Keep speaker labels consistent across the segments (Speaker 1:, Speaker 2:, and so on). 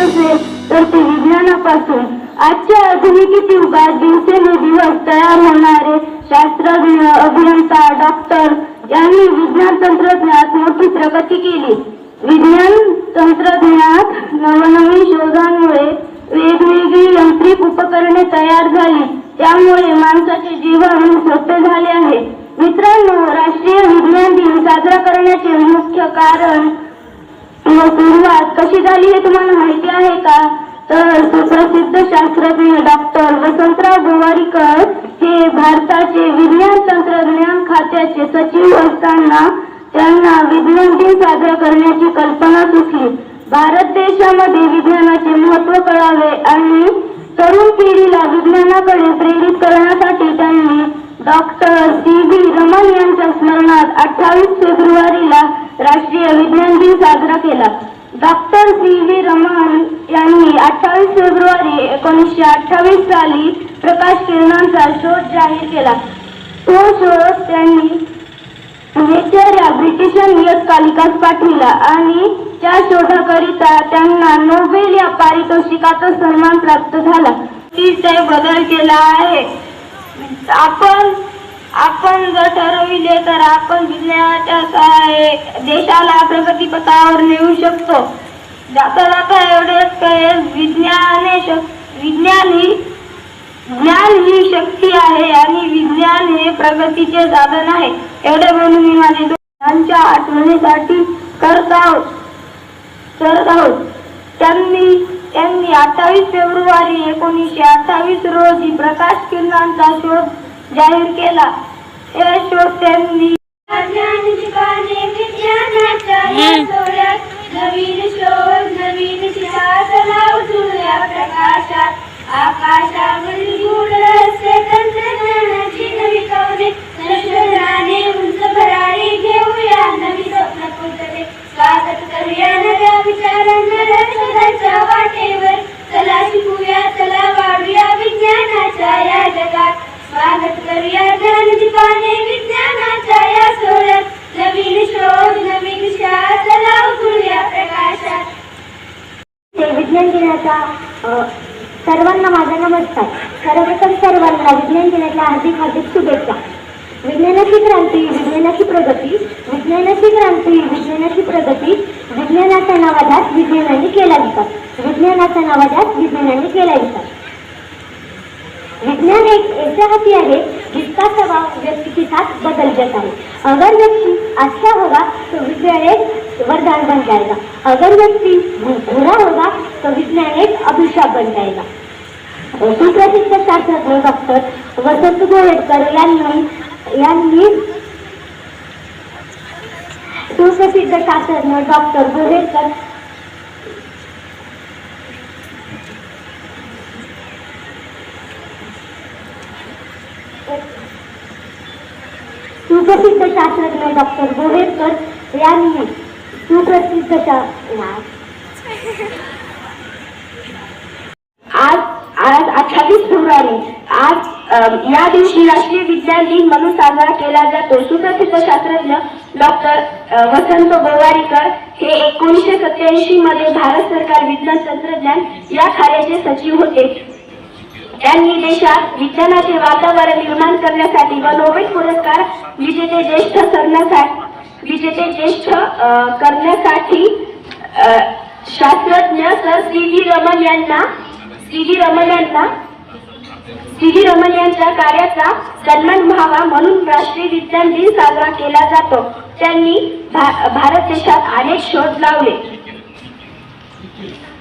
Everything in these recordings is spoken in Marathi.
Speaker 1: असेल तर ते विज्ञानापासून. आजच्या आधुनिक युगात दिवसेंदिवस तयार होणारे शास्त्रज्ञ, अभियंता, डॉक्टर यांनी विज्ञान तंत्रज्ञानात मोठी प्रगती केली. विज्ञान तंत्रज्ञानात नवनवीन शोधांमुळे वेगवेगळी यांत्रिक उपकरणे तयार झाली, त्यामुळे माणसाचे जीवन सोपे झाले आहे. मित्रांनो, राष्ट्रीय विज्ञान दिन साजरा करण्याचे मुख्य कारण व सुरुवात कशी झाली हे तुम्हाला माहिती आहे का? तर सुप्रसिद्ध शास्त्रज्ञ डॉक्टर वसंतराव गोवारीकर हे भारताचे विज्ञान तंत्रज्ञान खात्याचे सचिव असताना त्यांना विज्ञान दिन साजरा करण्याची कल्पना सुचली. भारत देशामध्ये विज्ञानाचे महत्त्व कळावे आणि तरुण पिढीला विज्ञानाकडे प्रेरित करण्यासाठी त्यांनी डॉक्टर सी.व्ही. रमन यांच्या स्मरणार्थ 28 फेब्रुवारीला राष्ट्रीय विज्ञान दिन साजरा केला. डॉक्टर सी.व्ही. रमन यांनी 28 फेब्रुवारी 1928 साली प्रकाश किरणांचा शोध जाहीर केला. तो शोध त्यांनी नेचर या ब्रिटिश नियतकालिकास पाठविला आणि त्या शोधाकरिता त्यांना नोबेल या पारितोषिकाचा सन्मान प्राप्त झाला. ते बदल केला आहे. आपण जर ठरविले तर आपण विज्ञानाच्या सहाय्याने देशाला प्रगतीपथावर नेऊ शकतो. जाता एवढेच कळेल, ज्ञान ही शक्ती आहे आणि विज्ञान हे प्रगतीचे साधन आहे. एवढे म्हणून मी माझे त्यांच्या आठवणीसाठी करत आहोत. त्यांनी 28 फेब्रुवारी 1928 रोजी प्रकाश किरणांचा शोध जाहीर केला. हे शोध त्यांनी नवीन शोध, नवीन शिखा चला उजळूया प्रकाशात. आकाशावरील गूढ रहस्य तंत्रज्ञानाची नवी कवने, संशोधनाने उंच भरारी घेऊया नवी स्वप्न पुतळे. स्वागत करूया नव्या विचारांना शोधाच्या वाटेवर. चला शिकूया, चला वाढूया विज्ञानाच्या या जगात. स्वागत करूया ज्ञानदीपाने विज्ञानाच्या या सोहळ्यात. नवीन शोध, नवीन दिशा चला उजळूया प्रकाशात. विज्ञान दिनाचा सर्वांना माझा नमस्कार. सर्वप्रथम सर्वांना विज्ञान दिनाच्या हार्दिक हार्दिक शुभेच्छा. विज्ञानाची क्रांती, विज्ञानाची प्रगती, विज्ञानाची क्रांती, विज्ञानाची प्रगती. विज्ञानाचा नवाजात विज्ञानाने केला विकास, विज्ञानाचा नवाजात विज्ञानाने केला विकास. विज्ञान एक ऐसा हथियार है जिसका स्वभाव व्यक्ति के साथ बदल जाता है. अगर व्यक्ति अच्छा होगा तो विज्ञान एक वरदान बन जाएगा. अगर व्यक्ति बुरा होगा तो विज्ञान एक अभिशाप बन जाएगा. सुप्रसिद्ध शास्त्रज्ञ डॉक्टर वसंत गोवारीकर यांनी सुप्रसिद्ध शास्त्रज्ञ डॉक्टर गोवारीकर सुप्रसिद्ध शास्त्रज्ञ डॉक्टर गोवारीकर यांनी सुप्रसिद्ध आज 28 फेब्रुवारी या दिवशी राष्ट्रीय विज्ञान दिन म्हणून साजरा केला जातो. सुप्रसिद्ध शास्त्रज्ञ डॉक्टर वसंत गोवारीकर हे 1987 मध्ये भारत सरकार विज्ञान तंत्रज्ञान या खात्याचे सचिव होते. त्यांनी देशात विज्ञानाचे वातावरण निर्माण करण्यासाठी व नोबेल पुरस्कार विजेते ज्येष्ठ करण्यासाठी शास्त्रज्ञ सर सी.व्ही. रमन यांच्या कार्याचा सन्मान व्हावा म्हणून राष्ट्रीय विज्ञान दिन साजरा केला जातो. त्यांनी भारत देशात अनेक शोध लावले.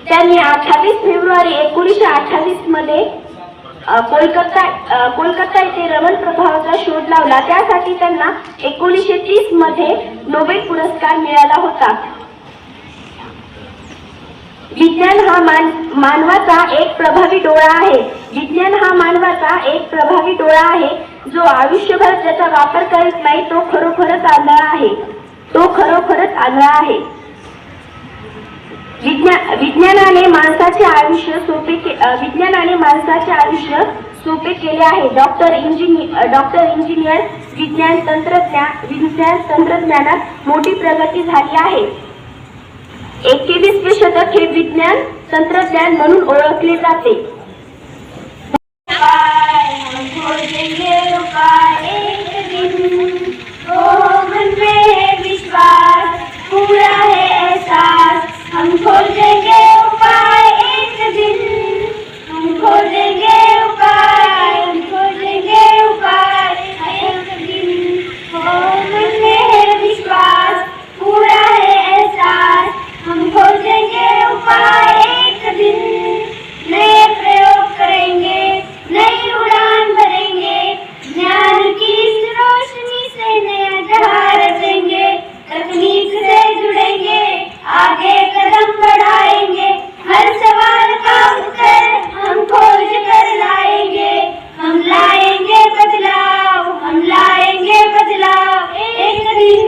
Speaker 1: त्यांनी 28 फेब्रुवारी 1928 मध्ये कोलकाता येथे रमन प्रभावाचा शोध लावला. त्यासाठी त्यांना 1930 मध्ये नोबेल पुरस्कार मिळाला होता. विज्ञान हा मानवाचा एक प्रभावी डोळा आहे. विज्ञान हा मानवाचा एक प्रभावी डोळा आहे. जो आयुष्यभर त्याचा वापर करीत नाही तो खरोखरच आंधळा आहे. विज्ञानाने माणसाचे आयुष्य सोपे केले आहे. डॉक्टर इंजिनियर विज्ञान तंत्रज्ञानात मोठी प्रगती झाली आहे. 21वे शतक हे विज्ञान तंत्रज्ञान म्हणून ओळखले जाते. हम खोजेंगे उपाय एक दिन, ओ मन में है विश्वास, पूरा है एहसास. हम खोजेंगे उपाय एक दिन, हम खोजेंगे उपाय, हम खोजेंगे उपाय एक दिन. ओ मन में है विश्वास, पूरा है एहसास. हम खोजेंगे उपाय एक दिन, नए प्रयोग करेंगे, नई उड़ान भरेंगे, ज्ञान की इस रोशनी से नया जहां रचेंगे. तकनीक से जुड़ेंगे, आगे कदम बढ़ाएंगे, हर सवाल का उत्तर हम खोज कर लाएंगे. हम लाएंगे बदलाव, हम लाएंगे बदलाव एक दिन.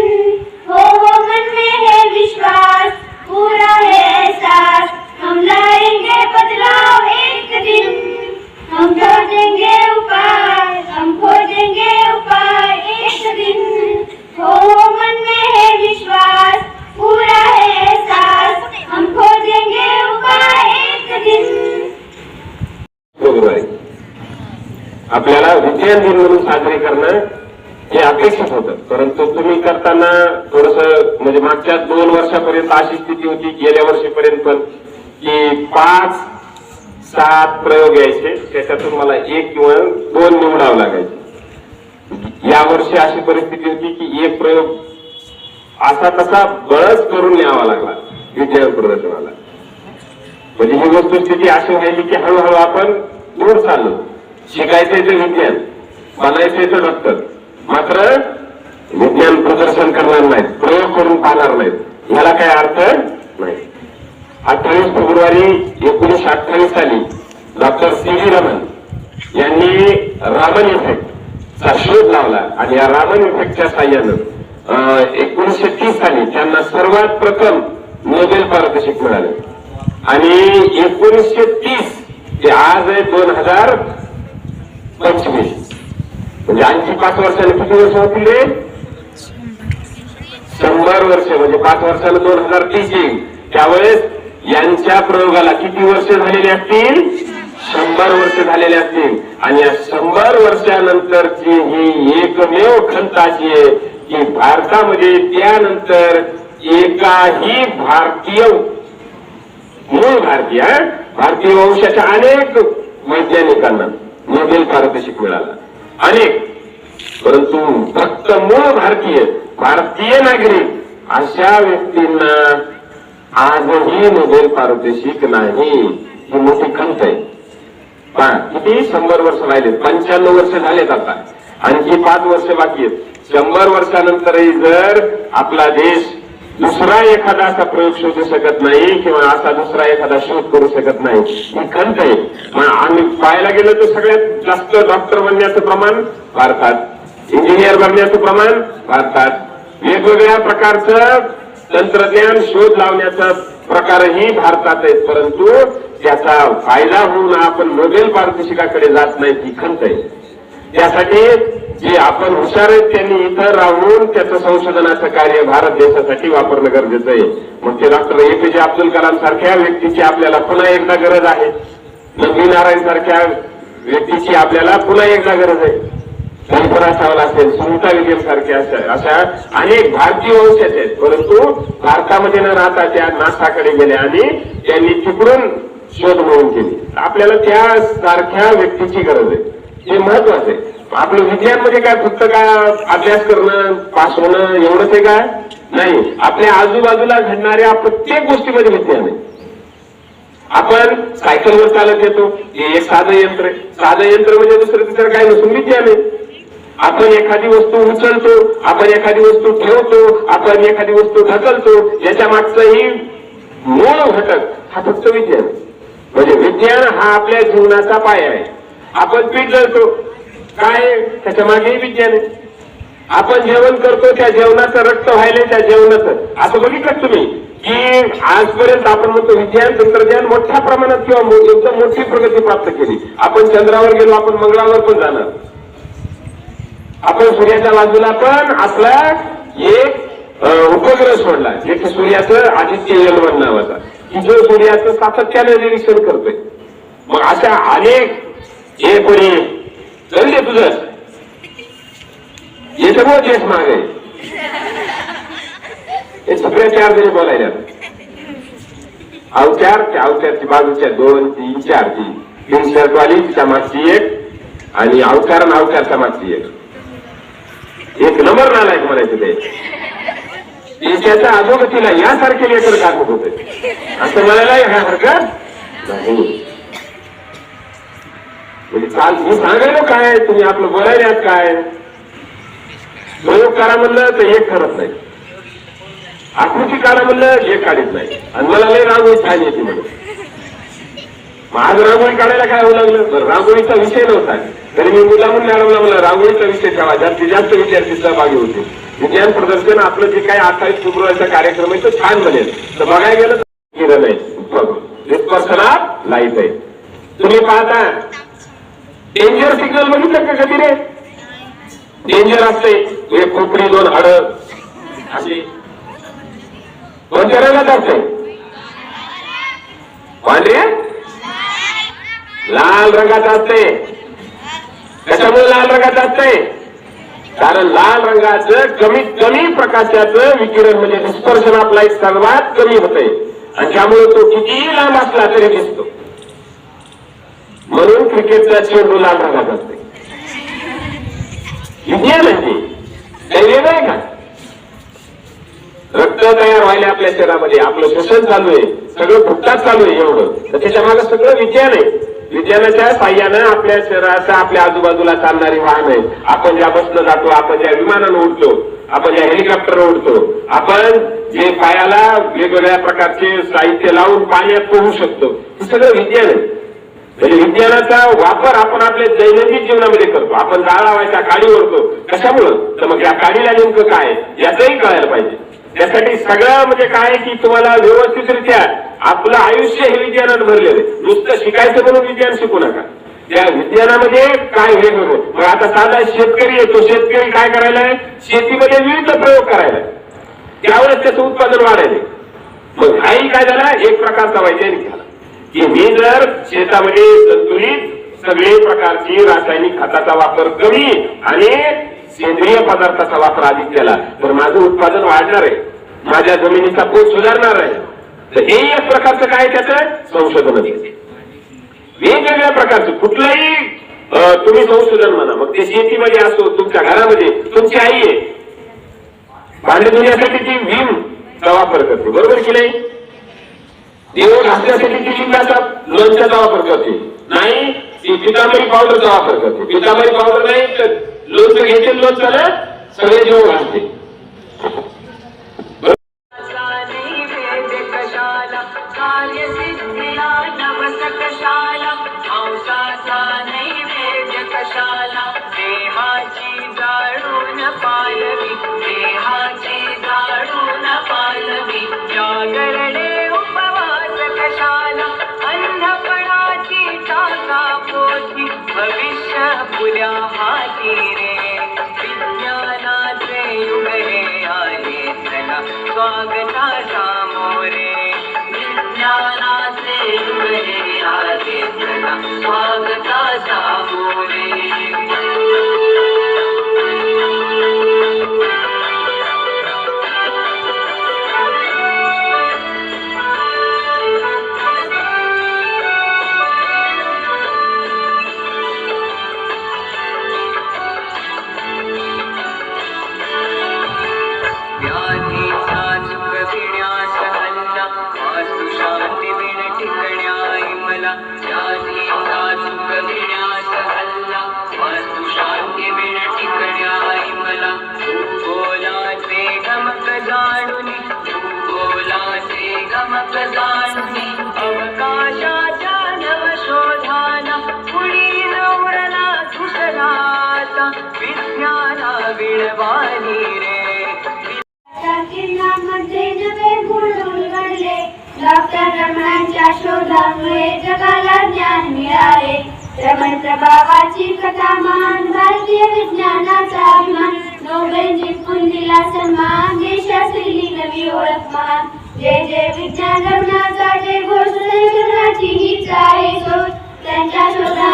Speaker 1: हो मन में है विश्वास, पूरा है एहसास. हम लाएंगे बदलाव एक दिन. हम खोजेंगे उपाय, हम खोजेंगे उपाय एक दिन. हो मन में है विश्वास, पूरा है एहसास. हम खोजेंगे उपाय एक दिन.
Speaker 2: आपल्याला विज्ञान दिन म्हणून साजरे करणं हे अपेक्षित होतं, परंतु तुम्ही करताना थोडस म्हणजे मागच्या 2 वर्षापर्यंत अशी स्थिती होती, गेल्या वर्षीपर्यंत पण, की 5-7 प्रयोग यायचे, त्याच्यातून मला 1 किंवा 2 निवडावं लागायचे. या वर्षी अशी परिस्थिती होती की 1 प्रयोग असा तसा बळच करून न्यावा लागला विज्ञान प्रदर्शनाला. म्हणजे ही वस्तुस्थिती अशी व्हायची की हळूहळू आपण दूर चाललो. शिकायचंय ते विज्ञान, बनायचंय ते डॉक्टर, मात्र विज्ञान प्रदर्शन करणार नाहीत, प्रयोग करून पाहणार नाहीत, ह्याला काय अर्थ नाही. 28 फेब्रुवारी 1928 साली डॉक्टर सी.व्ही. रमन यांनी रामन इफेक्टचा शोध लावला आणि या रामन इफेक्टच्या साह्यानं 1930 साली त्यांना सर्वात प्रथम नोबेल पारितोषिक मिळाले. आणि 1930 ते आज आहे 2025, म्हणजे आणखी 5 वर्षांनी किती वर्ष होतील रे? 100 वर्ष. म्हणजे 5 वर्षाला 2030 येईल. त्यावेळेस यांच्या प्रयोगाला किती वर्ष झालेली असतील? 100 वर्ष झालेले असतील. आणि या 100 वर्षानंतरची ही एकमेव खंत अशी आहे की भारतामध्ये त्यानंतर एकाही भारतीय, मूळ भारतीय वंशाच्या अनेक वैज्ञानिकांना नोबेल पारितोषिक मिळालं, अनेक. परंतु फक्त मूळ भारतीय नागरिक अशा व्यक्तींना आजही नोबेल पारितोषिक नाही. ही मोठी खंत आहे. किती 100 वर्ष राहिले, 95 वर्ष झालेत आता, आणखी 5 वर्ष बाकी आहेत. 100 वर्षानंतरही जर आपला देश दुसरा एखादा असा प्रयोग शोधू शकत नाही किंवा असा दुसरा एखादा शोध करू शकत नाही, ही खंत आहे. आम्ही पाहायला गेलं तर सगळ्यात जास्त डॉक्टर बनण्याचं प्रमाण भारतात, इंजिनियर बनण्याचं प्रमाण भारतात, वेगवेगळ्या प्रकारचं तंत्रज्ञान शोध लावण्याचा प्रकारही भारतात आहेत. परंतु त्याचा फायदा होऊन आपण नोबेल पारितोषिकाकडे जात नाही, ही खंत आहे. त्यासाठी जे आपण हुशार आहेत त्यांनी इथं राहून त्याचं संशोधनाचं कार्य भारत देशासाठी वापरणं गरजेचं आहे. मग ते डॉक्टर APJ अब्दुल कलाम सारख्या व्यक्तीची आपल्याला पुन्हा एकदा गरज आहे. नंदी नारायण सारख्या व्यक्तीची आपल्याला पुन्हा एकदा गरज आहे. कल्पना चावला असेल, सुनीता विलियम्स सारख्या अशा अनेक भारतीय वंशाचे आहेत, परंतु भारतामध्ये न राहता त्या नासाकडे गेल्या आणि त्यांनी तिकडून शोध मोहीम केली. आपल्याला त्या सारख्या व्यक्तीची गरज आहे. हे महत्वाचं आहे. आपलं विज्ञान म्हणजे काय फक्त काय अभ्यास करणं, पास होणं एवढंच आहे काय? नाही. आपल्या आजूबाजूला घडणाऱ्या प्रत्येक गोष्टीमध्ये विज्ञान आहे. आपण सायकलवर चालत येतो, हे एक साधं यंत्र आहे. साधं यंत्र म्हणजे दुसरं तिसरं काय नसून विज्ञान आहे. आपण एखादी वस्तू उचलतो, आपण एखादी वस्तू ठेवतो, आपण एखादी वस्तू ढकलतो, याच्या मागचाही मूळ घटक हा फक्त विज्ञान. म्हणजे विज्ञान हा आपल्या जीवनाचा पाया आहे. आपण पीठ जळतो, काय त्याच्या मागेही विज्ञान आहे. आपण जेवण करतो, त्या जेवणाचं रक्त व्हायला त्या जेवणाचं. असं बघितलं तुम्ही की आजपर्यंत आपण म्हणतो विज्ञान तंत्रज्ञान मोठ्या प्रमाणात किंवा एकदम मोठी प्रगती प्राप्त केली. आपण चंद्रावर गेलो, आपण मंगळावर पण जाणार, आपण सूर्याच्या बाजूला पण आपला एक उपग्रह सोडला जेथे सूर्याचं आदित्य L1 नावाचा की जो सूर्याचं सातत्याने निरीक्षण करतोय. मग अशा अनेक हे कोणी चल दे तुझं याच्यामुळे देश माग आहे. हे सगळ्या 4 जणी बोलायला अवचार त्या अवचारची बाजूच्या 2 3 4 तीन शर्टवाली तिच्या मागची एक आणि अवचार आणि अवचारच्या मागची एक नंबर नालायक म्हणायचं ते. त्याच्या अधोगतीला यासारखे लेटर दाखवत होते असं म्हणायला ह्या हरकत नाही. म्हणजे काल मी सांगायला काय तुम्ही आपलं बोलायला काय प्रयोग करा म्हणलं तर एक करत नाही, आकृती काढा म्हणलं एक काढत नाही आणि मला लय रांगोळी छान येते म्हणून. मग आज रांगोळी काढायला काय होऊ लागलं, रांगोळीचा विषय नव्हता तरी मी मुलामून मॅडमला मला रांगोळीचा विषय ठेवा, जास्तीत जास्त विद्यार्थी सहभागी होते. विज्ञान प्रदर्शन आपलं जे काही 28 फेब्रुवारीचा कार्यक्रम आहे तो छान बनेल. तर बघायला गेलं तर नाही डिस्पर्शनात लाईट आहे. तुम्ही पाहता डेंजर सिग्नल बघितलं का कधी रे, डेंजर असते एक खोपडी 2 हाड अशी कोणत्या रंगात असते, पांढरे लाल रंगात असते. कशामुळे लाल रंगात असते, कारण लाल रंगाचं कमीत कमी प्रकाशाचं विकिरण म्हणजे डिस्पर्शन ऑफ लाईट सर्वात कमी होते आणि त्यामुळे तो कितीही लांब असला तरी दिसतो. म्हणून क्रिकेटचा चेंडू लाल रंगात असते. विज्ञान आहे ते नाही का. रक्त तयार व्हायला आपल्या शरीरामध्ये आपलं श्वसन चालू आहे, सगळं फुटतात चालू आहे एवढं, तर त्याच्या मागे सगळं विज्ञान आहे. विज्ञानाच्या साह्यानं आपल्या शरीराचा आपल्या आजूबाजूला चालणारी वाहन आहे. आपण ज्या बसनं जातो, आपण ज्या विमानानं उडतो, आपण ज्या हेलिकॉप्टरनं उडतो, आपण जे पायाला वेगवेगळ्या प्रकारचे साहित्य लावून पाण्यात पोहू शकतो, हे सगळं विज्ञान आहे. म्हणजे विज्ञानाचा वापर आपण आपल्या दैनंदिन जीवनामध्ये करतो. आपण जाळ लावायचा काडी ओढतो, कशामुळं, तर मग या काडीला नेमकं काय याचंही कळायला पाहिजे. त्यासाठी सगळं म्हणजे काय की तुम्हाला व्यवस्थितरित्या आपलं आयुष्य हे विज्ञानात भरलेलं आहे. नुसतं शिकायचं म्हणून विज्ञान शिकू नका, त्या विज्ञानामध्ये काय वेगवेगळं. मग आता साधा शेतकरी आहे, तो शेतकरी काय करायला आहे, शेतीमध्ये विविध प्रयोग करायला, त्यावेळेस त्याचं उत्पादन वाढायला. मग हाही काय झाला, एक प्रकारचा वैज्ञानिक झाला की मी जर शेतामध्ये संतुलित सगळे प्रकारची रासायनिक खताचा वापर कमी आणि सेंद्रिय पदार्थाचा वापर अधिक केला तर माझं उत्पादन वाढणार आहे, माझ्या जमिनीचा पोत सुधारणार आहे. तर हे एक प्रकारचं काय त्याचं संशोधन आहे. वेगवेगळ्या प्रकारचं कुठलंही तुम्ही संशोधन म्हणा, मग ते शेतीमध्ये असो, तुमच्या घरामध्ये तुमची आई आहे भांडे धुण्यासाठी ती भीमचा वापर करते, बरोबर की नाही. देव घासण्यासाठी ती लिंबाचा लोणच्याचा वापर करते, नाही ती पितांबरी पावडरचा वापर करते. पितांबरी पावडर नाही तर लोणचं घेते, लोणच्याला सगळे देव घालते.
Speaker 3: भविष्य फुल्या हाती रे, विज्ञानाचे युग हे आले चला स्वागता सामोरे. विज्ञानाचे युग हे आले चला स्वागता सामोरे. अवकाशाच्या नवशोधाना पुढी नवरला सुशलाता विज्ञाना विळवानी रे.
Speaker 1: किरणामध्ये नवे गुण उलगडले, डॉक्टर रमणांच्या शोधामुळे जगाला ज्ञान मिळाले. रमण प्रभावाची कथा मान, भारतीय विज्ञानाचा अभिमान, नोबेल जिंकून दिला सन्मान, देशात दिली नवी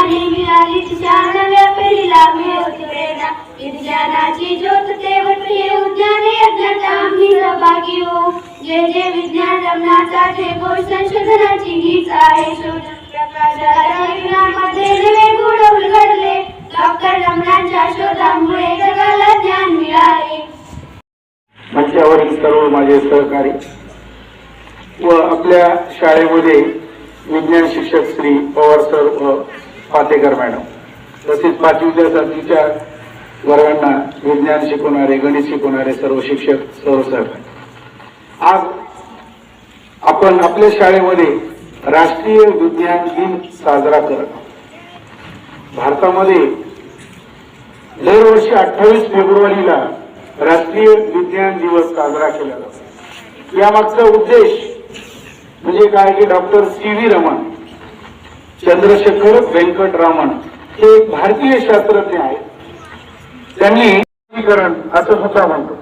Speaker 1: विज्ञानाने मिळाली तिच्या नव्या पिढीला मिळवती प्रेरणा विज्ञानाची ज्योत तेवती उद्याने यज्ञात आम्ही सहभागी हो जे जे विज्ञान रमणाचा ठेकोर संशोधनाची हीच आहे शोध प्रकाशाच्या विज्ञानामध्ये नवे गुण उलगडले डॉक्टर रमणांच्या शोधामुळे जगाला ज्ञान मिळाले.
Speaker 4: मंचावरील सर्व माझे सहकारी व आपल्या शाळेमध्ये विज्ञान शिक्षक श्री पवार सर व पातेकर मॅडम तसेच 5वी ते 7वीच्या वर्गांना विज्ञान शिकवणारे गणित शिकवणारे सर्व शिक्षक सर्व सहकारी, आज आपण आपल्या शाळेमध्ये राष्ट्रीय विज्ञान दिन साजरा करत आहोत. भारतामध्ये दरवर्षी 28 फेब्रुवारीला राष्ट्रीय विज्ञान दिवस साजरा केला जातो. यामागचा उद्देश म्हणजे काय की डॉक्टर सी.व्ही. रमण, चंद्रशेखर वेंकट रामन हे एक भारतीय शास्त्रज्ञ आहेत. त्यांनी वर्गीकरण असं सुद्धा म्हणतो.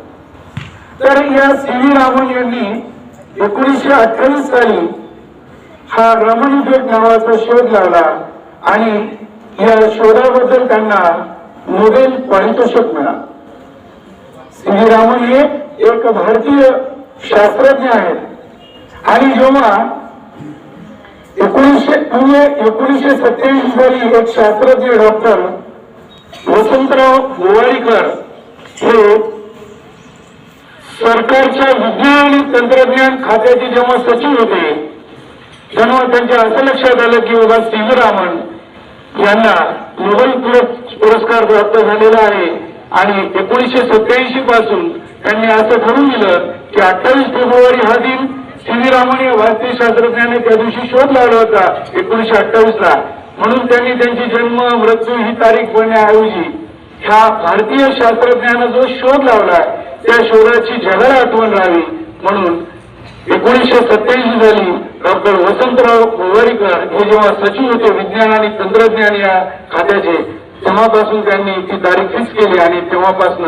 Speaker 4: तर या सी.व्ही. रामन यांनी 1928 साली हा रमण इफेक्ट नावाचा शोध लावला आणि या शोधाबद्दल त्यांना नोबेल पारितोषिक मिळालं. सी.व्ही. रामन हे एक भारतीय शास्त्रज्ञ आहेत आणि जेव्हा 1987 साली एक शास्त्रज्ञ डॉक्टर वसंतराव गोवारीकर हे सरकारच्या विज्ञान आणि तंत्रज्ञान खात्याचे जेव्हा सचिव होते तेव्हा त्यांच्या असं लक्षात आलं की बाबा सी.व्ही. रामन यांना नोबेल पुरस्कार प्राप्त झालेला आहे आणि 1987 पासून त्यांनी असं ठरवून दिलं की 28 फेब्रुवारी हा दिन सी.व्ही. रामन या भारतीय शास्त्रज्ञाने त्या दिवशी शोध लावला होता 1928 ला. म्हणून त्यांनी त्यांची जन्म मृत्यू ही तारीख बनण्याऐवजी ह्या भारतीय शास्त्रज्ञानं जो शोध लावला त्या शोधाची जगाला आठवण राहावी म्हणून 1987 साली डॉक्टर वसंतराव गोवारीकर हे जेव्हा सचिव होते विज्ञान आणि तंत्रज्ञान या खात्याचे तेव्हापासून त्यांनी ती तारीख फिक्स केली आणि तेव्हापासून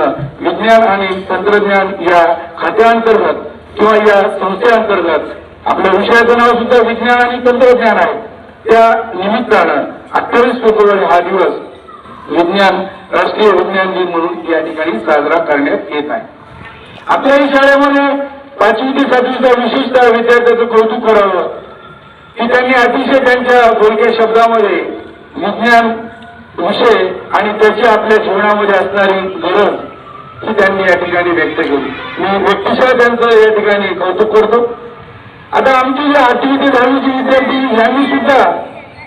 Speaker 4: विज्ञान आणि तंत्रज्ञान या खात्याअंतर्गत किंवा या संस्थेअंतर्गत आपल्या विषयाचं नाव सुद्धा विज्ञान आणि तंत्रज्ञान आहे. त्या निमित्तानं 28 फेब्रुवारी हा दिवस विज्ञान राष्ट्रीय विज्ञान दिन म्हणून या ठिकाणी साजरा करण्यात येत आहे. आपल्याही शाळेमध्ये 5वी ते 7वीचा विशेषतः विद्यार्थ्याचं कौतुक करावं की त्यांनी अतिशय त्यांच्या बोलक्या शब्दामध्ये विज्ञान विषय आणि त्याची आपल्या जीवनामध्ये असणारी गरज ही त्यांनी या ठिकाणी व्यक्त केली. मी व्यक्तिशः त्यांचं या ठिकाणी कौतुक करतो. आता आमची जे 8वी ते 10वीचे विद्यार्थी यांनी सुद्धा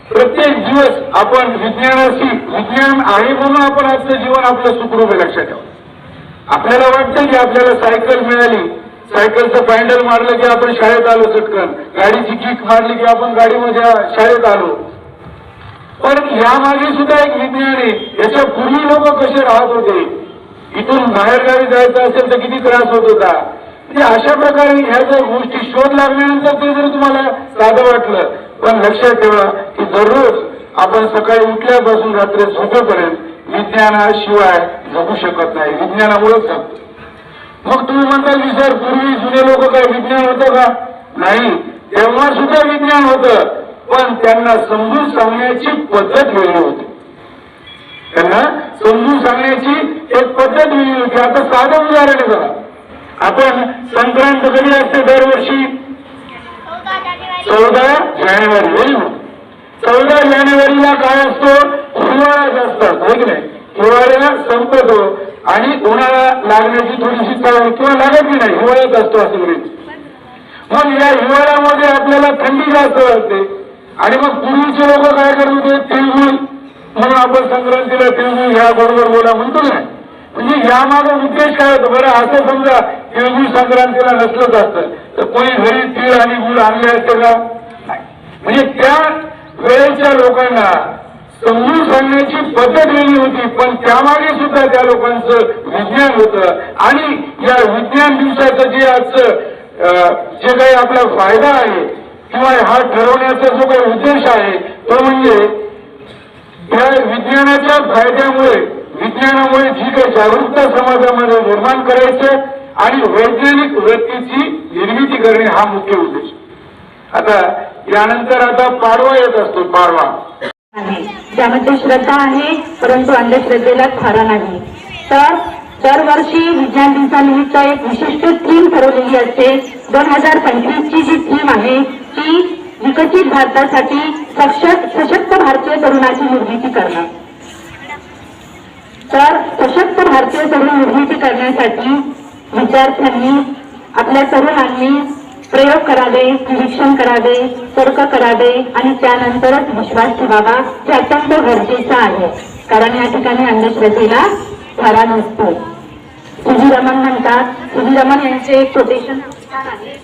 Speaker 4: प्रत्येक दिवस आपण विज्ञान आहे म्हणून आपण आजचं जीवन आपलं सुखरूप लक्षात ठेवा. आपल्याला वाटतं की आपल्याला सायकल मिळाली, सायकलचं पॅन्डल मारलं की आपण शाळेत आलो चटकन, गाडीची किक मारली की आपण गाडीमध्ये शाळेत आलो. पण यामागे सुद्धा एक विज्ञान आहे. याच्या पूर्वी लोक कसे राहत होते, इथून बाहेर गावी जायचं असेल तर किती त्रास होत होता. म्हणजे अशा प्रकारे ह्या जर गोष्टी शोध लागल्यानंतर ते जर तुम्हाला साधं वाटलं, पण लक्षात ठेवा की दररोज आपण सकाळी उठल्यापासून रात्री झोपेपर्यंत विज्ञानाशिवाय जगू शकत नाही, विज्ञानामुळेच जगतो. मग तुम्ही म्हणता की सर पूर्वी जुने लोक काय विज्ञान होतं का? नाही, तेव्हा सुद्धा विज्ञान होतं, पण त्यांना समजून सांगण्याची पद्धत वेगळी होती. त्यांना समजून सांगण्याची एक पद्धत वेगळी होती. आता साधं उदाहरण आहे बघा, आपण संक्रांत कधी असते दरवर्षी 14 जानेवारी. 14 जानेवारीला काय असतो? हिवाळा जास्त असतो की नाही? हिवाळ्याला संपतो आणि उन्हाळा लागण्याची थोडीशी किंवा लागत की नाही, हिवाळ्यात असतो असं गृहीत. मग या हिवाळ्यामध्ये आपल्याला थंडी जास्त वाटते आणि मग पूर्वीचे लोक काय करत होते? तिळगुळ म्हणून आपण संक्रांतीला तिळगुळ ह्या बरोबर बोला म्हणतो ना. म्हणजे यामागे उद्देश काय होतो बरं? असं समजा तिळगुळ संक्रांतीला नसलंच असतं तर कोणी घरी तीळ आणि गुळ आणले असते का? नाही. म्हणजे त्या वेळेच्या लोकांना समजून सांगण्याची पद्धत वेगळी होती, पण त्यामागे सुद्धा त्या लोकांचं विज्ञान होतं. आणि या विज्ञान दिवसाचं जे आजचं जे काही आपला फायदा आहे किंवा हा ठरवण्याचा जो काही उद्देश आहे तो म्हणजे या विज्ञानाच्या फायद्यामुळे विज्ञानामुळे जी काही जागरूकता समाजामध्ये निर्माण करायचं आणि वैज्ञानिक वृत्तीची निर्मिती करणे हा मुख्य उद्देश. आता यानंतर आता पाडवा येत असतो. पाडवा
Speaker 1: ज्यामध्ये श्रद्धा आहे, परंतु अंधश्रद्धेला थारा नाही. तर दरवर्षी विज्ञान दिवसानिमित्त एक विशिष्ट थीम ठरवलेली असते. 2025 ची जी थीम आहे ती विकसित भारतासाठी सशक्त भारतीय तरुणाची निर्मिती करणं. तर सशक्त भारतीय तरुण निर्मिती करण्यासाठी विद्यार्थ्यांनी, आपल्या तरुणांनी प्रयोग करावे, निरीक्षण करावे, तर्क करावे आणि त्यानंतरच विश्वास ठेवावा, हे अत्यंत गरजेचं आहे. कारण या ठिकाणी अंधश्रद्धेला थारा नसतो. सी.व्ही. रमण म्हणतात, सी.व्ही. रमण यांचे एक कोटेशन आहे.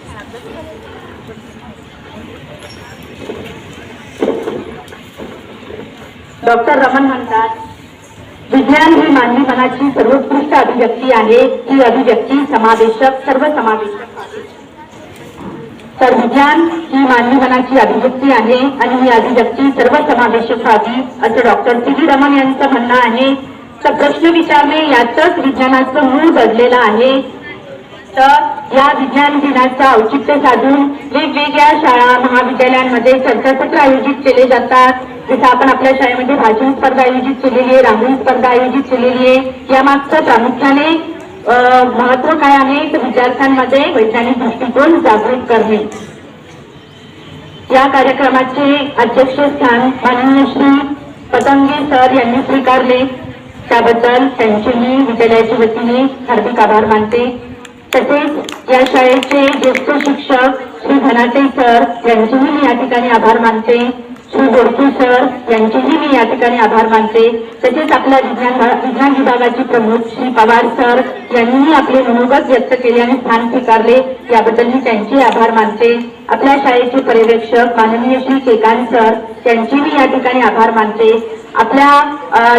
Speaker 1: डॉक्टर रमण म्हणतात, विज्ञान ही मानवी मनाची सर्वोत्कृष्ट अभिव्यक्ती आहे. ही अभिव्यक्ती समावेशक, सर्वसमावेशक आहे. तर विज्ञान ही मानवी मनाची अभिव्यक्ती आहे आणि ही अभिव्यक्ती सर्वसमावेशक व्हावी, असं डॉक्टर सी.व्ही. रमण यांचं म्हणणं आहे. तर प्रश्न विचारणे यातच विज्ञानाचं मूळ दडलेलं आहे. तर या विज्ञान दिनाचं औचित्य साधून वेगवेगळ्या शाळा, महाविद्यालयांमध्ये चर्चासत्र आयोजित केले जातात. जसं आपण आपल्या शाळेमध्ये भाषण स्पर्धा आयोजित केलेली आहे, रांगोळी स्पर्धा आयोजित केलेली आहे. यामागचं प्रामुख्याने महत्व काय आहे, तर विद्यार्थ्यांमध्ये वैज्ञानिक दृष्टिकोन जागृत करणे. या कार्यक्रमाचे अध्यक्षस्थान माननीय श्री पतंगे सर यांनी स्वीकारले. त्याबद्दल त्यांचे मी विद्यालयाच्या वतीने हार्दिक आभार मानते. तसेच या शाळेचे ज्येष्ठ शिक्षक श्री धनाटे सर यांचेही मी या ठिकाणी आभार मानते. श्री बोडके सर यांचेही मी या ठिकाणी आभार मानते. तसेच आपल्या विज्ञान विभागाचे प्रमुख श्री पवार सर यांनीही आपले मनोगत व्यक्त केले आणि स्थान स्वीकारले. याबद्दल मी त्यांचे आभार मानते. आपल्या शाळेचे पर्यवेक्षक माननीय श्री केकांत सर यांचे मी या ठिकाणी आभार मानते. आपल्या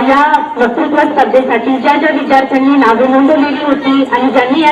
Speaker 1: या वक्तृत्व स्पर्धेसाठी ज्या विद्यार्थ्यांनी नावे नोंदवलेली होती आणि ज्यांनी या